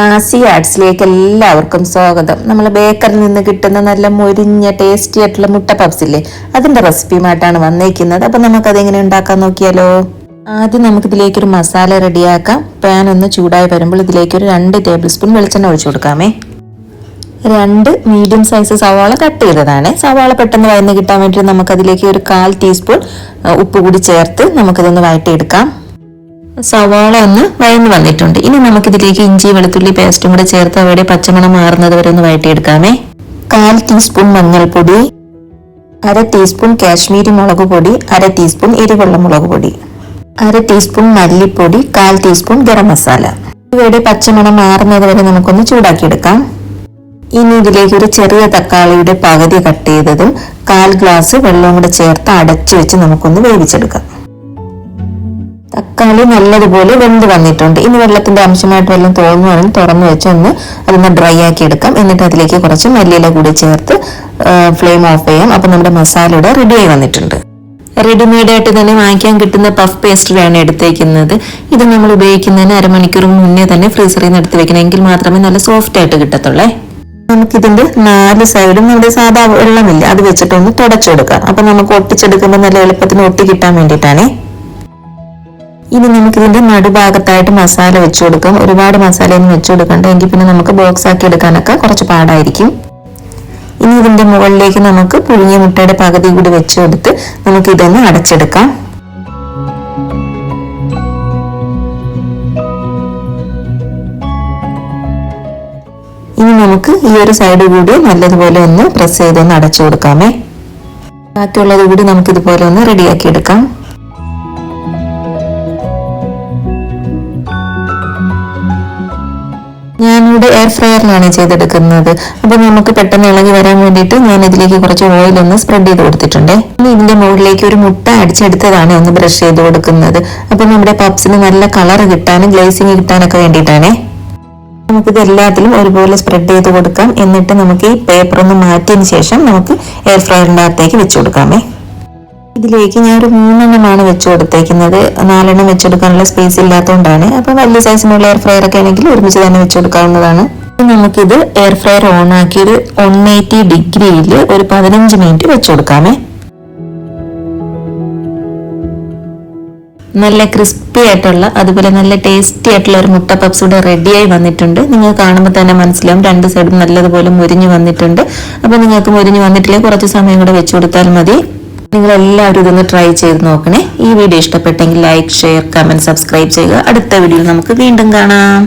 ആസി ആർട്സിലേക്ക് എല്ലാവർക്കും സ്വാഗതം. നമ്മൾ ബേക്കറിൽ നിന്ന് കിട്ടുന്ന നല്ല മൊരിഞ്ഞ ടേസ്റ്റി ആയിട്ടുള്ള മുട്ട പപ്സ് ഇല്ലേ, അതിന്റെ റെസിപ്പിയുമായിട്ടാണ് വന്നേക്കുന്നത്. അപ്പൊ നമുക്കത് എങ്ങനെ ഉണ്ടാക്കാൻ നോക്കിയാലോ. ആദ്യം നമുക്ക് ഇതിലേക്ക് ഒരു മസാല റെഡിയാക്കാം. പാൻ ഒന്ന് ചൂടായി വരുമ്പോൾ ഇതിലേക്ക് ഒരു 2 ടേബിൾ സ്പൂൺ വെളിച്ചെണ്ണ ഒഴിച്ചു കൊടുക്കാമേ. 2 മീഡിയം സൈസ് സവാള കട്ട് ചെയ്തതാണ്. സവാള പെട്ടെന്ന് വഴന്ന് കിട്ടാൻ വേണ്ടി നമുക്ക് അതിലേക്ക് ഒരു 1/4 ടീസ്പൂൺ ഉപ്പ് കൂടി ചേർത്ത് നമുക്കിതൊന്ന് വഴറ്റിയെടുക്കാം. സവാള ഒന്ന് വഴന്ന് വന്നിട്ടുണ്ട്. ഇനി നമുക്കിതിലേക്ക് ഇഞ്ചി വെളുത്തുള്ളി പേസ്റ്റും കൂടെ ചേർത്ത് അവയുടെ പച്ചമണം മാറുന്നത് വരെ ഒന്ന് വഴറ്റിയെടുക്കാമേ. 1/4 ടീസ്പൂൺ മഞ്ഞൾപ്പൊടി, 1/2 ടീസ്പൂൺ കാശ്മീരി മുളക് പൊടി, 1/2 ടീസ്പൂൺ എരിവുള്ള മുളക് പൊടി, 1/2 ടീസ്പൂൺ മല്ലിപ്പൊടി, 1/4 ടീസ്പൂൺ ഗരം മസാല. ഇവയുടെ പച്ചമണം മാറുന്നത് വരെ നമുക്കൊന്ന് ചൂടാക്കിയെടുക്കാം. ഇനി ഇതിലേക്ക് ഒരു ചെറിയ തക്കാളിയുടെ പകുതി കട്ട് ചെയ്തതും 1/4 ഗ്ലാസ് വെള്ളവും കൂടെ ചേർത്ത് അടച്ചു വെച്ച് നമുക്കൊന്ന് വേവിച്ചെടുക്കാം. തക്കാളി നല്ലതുപോലെ വെന്ത് വന്നിട്ടുണ്ട്. ഇനി വെള്ളത്തിന്റെ അംശമായിട്ട് വെള്ളം തോന്നുവാണെങ്കിൽ തുറന്നു വെച്ച് അതൊന്ന് ഡ്രൈ ആക്കി എടുക്കാം. എന്നിട്ട് അതിലേക്ക് കുറച്ച് മല്ലിയില കൂടി ചേർത്ത് ഫ്ലെയിം ഓഫ് ചെയ്യാം. അപ്പൊ നമ്മുടെ മസാല ഇവിടെ റെഡി ആയി വന്നിട്ടുണ്ട്. റെഡിമെയ്ഡ് ആയിട്ട് തന്നെ വാങ്ങിക്കാൻ കിട്ടുന്ന പഫ് പേസ്ട്രിയാണ് എടുത്തേക്കുന്നത്. ഇത് നമ്മൾ ഉപയോഗിക്കുന്നതിന് അരമണിക്കൂർ മുന്നേ തന്നെ ഫ്രീസറിൽ നിന്ന് എടുത്ത് വെക്കണം. എങ്കിൽ മാത്രമേ നല്ല സോഫ്റ്റ് ആയിട്ട് കിട്ടത്തുള്ളേ. നമുക്കിതിന്റെ 4 സൈഡും നമ്മുടെ സാധാ വെള്ളമില്ല, അത് വെച്ചിട്ടൊന്ന് തുടച്ചെടുക്കാം. അപ്പൊ നമുക്ക് ഒട്ടിച്ചെടുക്കുമ്പോൾ നല്ല എളുപ്പത്തിന് ഒട്ടി കിട്ടാൻ വേണ്ടിയിട്ടാണ്. ഇനി നമുക്കിതിന്റെ നടുഭാഗത്തായിട്ട് മസാല വെച്ചു കൊടുക്കാം. ഒരുപാട് മസാലയൊന്നും വെച്ചു കൊടുക്കണ്ട, എങ്കിൽ പിന്നെ നമുക്ക് ബോക്സ് ആക്കി എടുക്കാനൊക്കെ കുറച്ച് പാടായിരിക്കും. ഇനി ഇതിന്റെ മുകളിലേക്ക് നമുക്ക് പുഴുങ്ങിയ മുട്ടയുടെ പകുതി കൂടി വെച്ചു കൊടുത്ത് നമുക്ക് ഇതൊന്ന് അടച്ചെടുക്കാം. ഇനി നമുക്ക് ഈ ഒരു സൈഡ് കൂടി നല്ലതുപോലെ ഒന്ന് പ്രസ് ചെയ്തൊന്ന് അടച്ചു കൊടുക്കാമേ. ബാക്കിയുള്ളത് കൂടി നമുക്ക് ഇതുപോലെ ഒന്ന് റെഡിയാക്കി എടുക്കാം. ഞാനിവിടെ എയർ ഫ്രയറിലാണ് ചെയ്തെടുക്കുന്നത്. അപ്പൊ നമുക്ക് പെട്ടെന്ന് ഇളകി വരാൻ വേണ്ടിയിട്ട് ഞാൻ ഇതിലേക്ക് കുറച്ച് ഓയിൽ ഒന്ന് സ്പ്രെഡ് ചെയ്ത് കൊടുത്തിട്ടുണ്ട്. ഇനി ഇതിന്റെ മുകളിലേക്ക് ഒരു മുട്ട അടിച്ചെടുത്തതാണ് ഒന്ന് ബ്രഷ് ചെയ്ത് കൊടുക്കുന്നത്. അപ്പൊ നമ്മുടെ പപ്സിന് നല്ല കളർ കിട്ടാനും ഗ്ലേസിങ് കിട്ടാനൊക്കെ വേണ്ടിയിട്ടാണേ. നമുക്കിത് എല്ലാത്തിലും ഒരുപോലെ സ്പ്രെഡ് ചെയ്ത് കൊടുക്കാം. എന്നിട്ട് നമുക്ക് ഈ പേപ്പർ ഒന്ന് മാറ്റിയതിന് ശേഷം നമുക്ക് എയർ ഫ്രയറിന്റെ അകത്തേക്ക് വെച്ചു കൊടുക്കാമേ. ഇതിലേക്ക് ഞാൻ ഒരു 3 എണ്ണമാണ് വെച്ചു കൊടുത്തേക്കുന്നത്. 4 എണ്ണം വെച്ചെടുക്കാനുള്ള സ്പേസ് ഇല്ലാത്തതുകൊണ്ടാണ്. അപ്പൊ വലിയ സൈസിനുള്ള എയർ ഫ്രയർ ഒക്കെ ആണെങ്കിൽ ഒരുമിച്ച് തന്നെ വെച്ചു കൊടുക്കാവുന്നതാണ്. നമുക്കിത് എയർ ഫ്രയർ ഓൺ ആക്കി ഒരു 180 ഡിഗ്രിയിൽ ഒരു 15 മിനിറ്റ് വെച്ചു കൊടുക്കാമേ. നല്ല ക്രിസ്പി ആയിട്ടുള്ള അതുപോലെ നല്ല ടേസ്റ്റി ആയിട്ടുള്ള ഒരു മുട്ട പപ്സ് ഇവിടെ റെഡിയായി വന്നിട്ടുണ്ട്. നിങ്ങൾ കാണുമ്പോൾ തന്നെ മനസ്സിലാവും 2 സൈഡും നല്ലതുപോലെ മുരിഞ്ഞു വന്നിട്ടുണ്ട്. അപ്പൊ നിങ്ങൾക്ക് മുരിഞ്ഞു വന്നിട്ടില്ലേ കുറച്ച് സമയം കൂടെ വെച്ചു കൊടുത്താൽ മതി. നിങ്ങൾ എല്ലാവരും ഇതൊന്ന് ട്രൈ ചെയ്ത് നോക്കണേ. ഈ വീഡിയോ ഇഷ്ടപ്പെട്ടെങ്കിൽ ലൈക്ക്, ഷെയർ, കമന്റ്, സബ്സ്ക്രൈബ് ചെയ്യുക. അടുത്ത വീഡിയോയിൽ നമുക്ക് വീണ്ടും കാണാം.